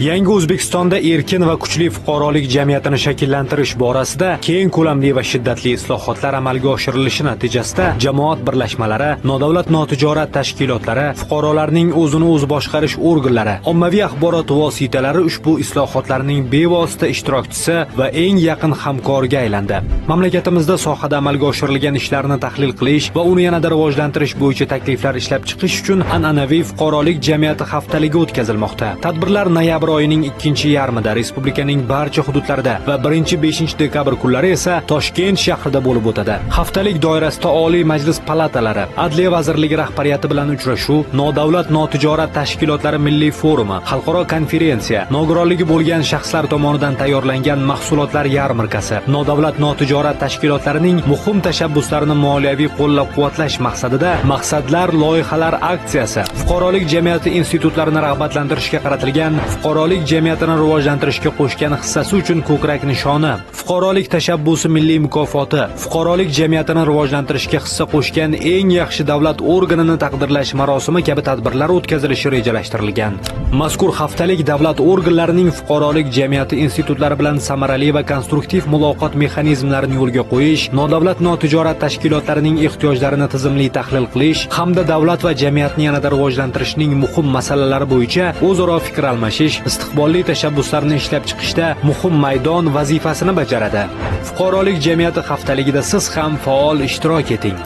Yangi O'zbekistonda erkin va kuchli fuqarolik jamiyatini shakllantirish borasida keng ko'lamli va shiddatli islohotlar amalga oshirilishi natijasida jamoat birlashmalari, nodavlat notijorat tashkilotlari, fuqarolarning o'zini o'zi boshqarish organlari, ommaviy axborot vositalari ushbu islohotlarning bevosita ishtirokchisi va eng yaqin hamkoriga aylandi. Mamlakatimizda sohada amalga oshirilgan ishlarni tahlil qilish va uni yanada rivojlantirish bo'yicha takliflar ishlab chiqish uchun an'anaviy fuqarolik jamiyati haftaligi o'tkazilmoqda. Tadbirlar noyabr oyining ikkinchi yarmida respublikaning barcha hududlarida va 1-5 dekabr kunlari esa Toshkent shahrida bo'lib o'tadi. Haftalik doirasida Oliy Majlis palatalari, Adliya vazirligi rahbariyati bilan uchrashuv, nodavlat notijorat tashkilotlari milliy forumi, xalqaro konferensiya, nogironligi bo'lgan shaxslar tomonidan tayyorlangan mahsulotlar yarmarkasi, nodavlat notijorat tashkilotlarining muhim tashabbuslarini moliyaviy qo'llab-quvvatlash maqsadida maqsadlar loyihalar aksiyasi, fuqarolik jamiyati institutlarini rag'batlantirishga qaratilgan fuqarolik jamiyatini rivojlantirishga qo'shgan hissasi uchun ko'krak nishoni, fuqarolik tashabbusi milliy mukofoti, fuqarolik jamiyatini rivojlantirishga hissa qo'shgan eng yaxshi davlat organini taqdirlash marosimi kabi tadbirlar o'tkazilishi rejalashtirilgan. Mazkur haftalik davlat organlarining fuqarolik jamiyati institutlari bilan samarali va konstruktiv muloqot mexanizmlarini yo'lga qo'yish, nodavlat notijorat tashkilotlarining ehtiyojlarini tizimli tahlil qilish hamda davlat va jamiyatni yanada rivojlantirishning muhim masalalari bo'yicha o'zaro fikr almashish, istiqbolli tashabbuslarni ishlab chiqishda muhim maydon vazifasini bajaradi. Fuqarolik jamiyati haftaligida siz ham faol ishtirok eting.